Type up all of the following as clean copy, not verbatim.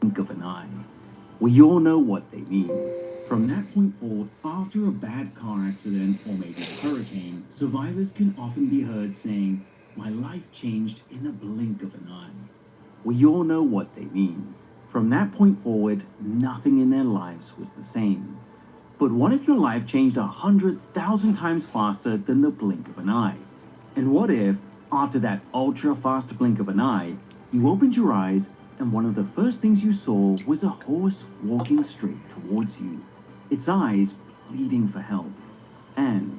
blink of an eye. We all know what they mean. From that point forward, after a bad car accident or maybe a hurricane, survivors can often be heard saying, "My life changed in the blink of an eye." We all know what they mean. From that point forward, nothing in their lives was the same. But what if your life changed 100,000 times faster than the blink of an eye? And what if, after that ultra fast blink of an eye, you opened your eyes and one of the first things you saw was a horse walking straight towards you, its eyes pleading for help, and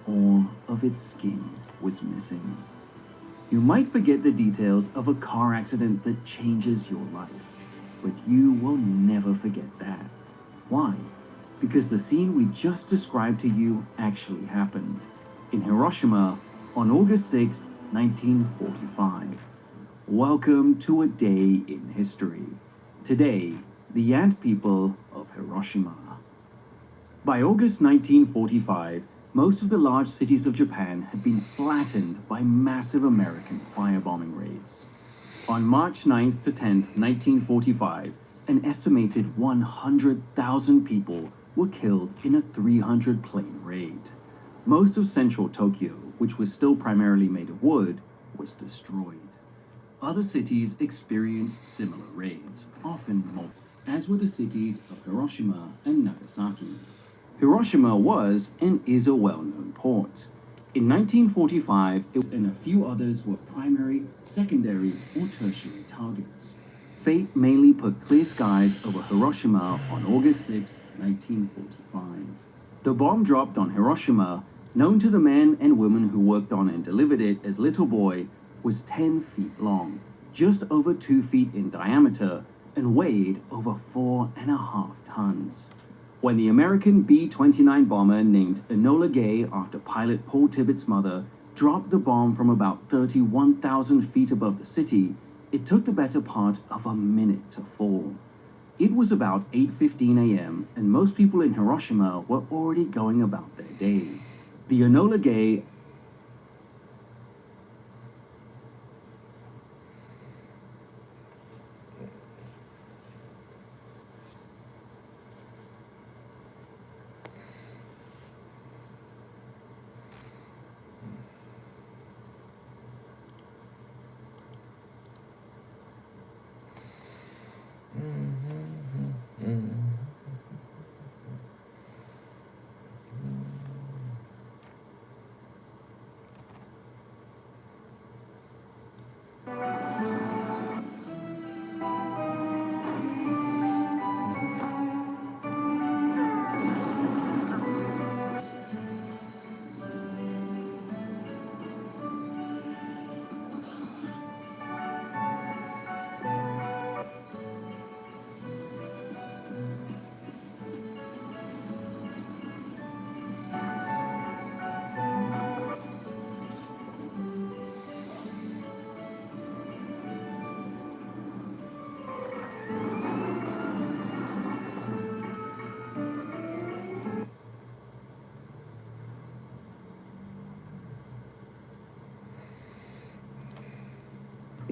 all of its skin was missing? You might forget the details of a car accident that changes your life, but you will never forget that. Why? Because the scene we just described to you actually happened in Hiroshima on August 6, 1945. Welcome to a day in history. Today, the ant people of Hiroshima. By August 1945, most of the large cities of Japan had been flattened by massive American firebombing raids. On March 9th to 10th, 1945, an estimated 100,000 people were killed in a 300-plane raid. Most of central Tokyo, which was still primarily made of wood, was destroyed. Other cities experienced similar raids, often multiple, as were the cities of Hiroshima and Nagasaki. Hiroshima was and is a well-known port. In 1945, it and a few others were primary, secondary, or tertiary targets. Fate mainly put clear skies over Hiroshima on August 6, 1945. The bomb dropped on Hiroshima, known to the men and women who worked on and delivered it as Little Boy, was 10 feet long, just over 2 feet in diameter, and weighed over 4.5 tons. When the American B-29 bomber named Enola Gay after pilot Paul Tibbetts' mother dropped the bomb from about 31,000 feet above the city, it took the better part of a minute to fall. It was about 8:15 a.m., and most people in Hiroshima were already going about their day. The Enola Gay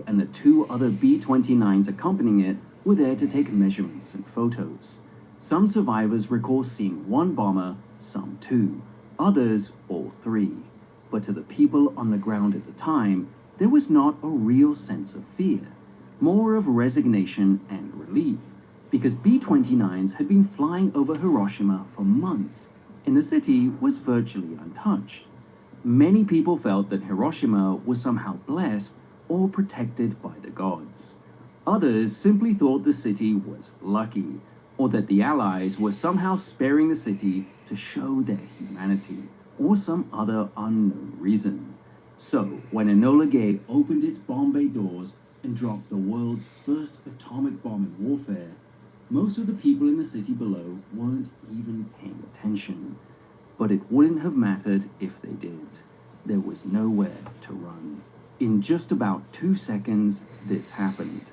and the two other B-29s accompanying it were there to take measurements and photos. Some survivors recall seeing one bomber, some two, others all three. But to the people on the ground at the time, there was not a real sense of fear, more of resignation and relief, because B-29s had been flying over Hiroshima for months, and the city was virtually untouched. Many people felt that Hiroshima was somehow blessed or protected by the gods. Others simply thought the city was lucky, or that the Allies were somehow sparing the city to show their humanity, or some other unknown reason. So, when Enola Gay opened its bomb bay doors and dropped the world's first atomic bomb in warfare, most of the people in the city below weren't even paying attention. But it wouldn't have mattered if they did. There was nowhere to run. In just about 2 seconds, this happened.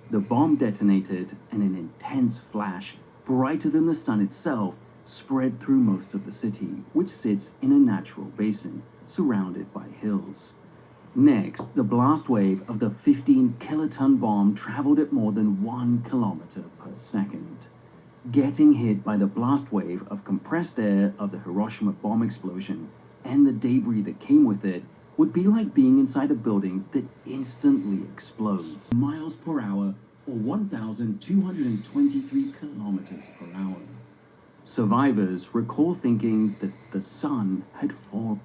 The bomb detonated, and an intense flash, brighter than the sun itself, spread through most of the city, which sits in a natural basin, surrounded by hills. Next, the blast wave of the 15 kiloton bomb traveled at more than 1 kilometer per second. Getting hit by the blast wave of compressed air of the Hiroshima bomb explosion and the debris that came with it would be like being inside a building that instantly explodes. Miles per hour, or 1,223 kilometers per hour. Survivors recall thinking that the sun had fallen.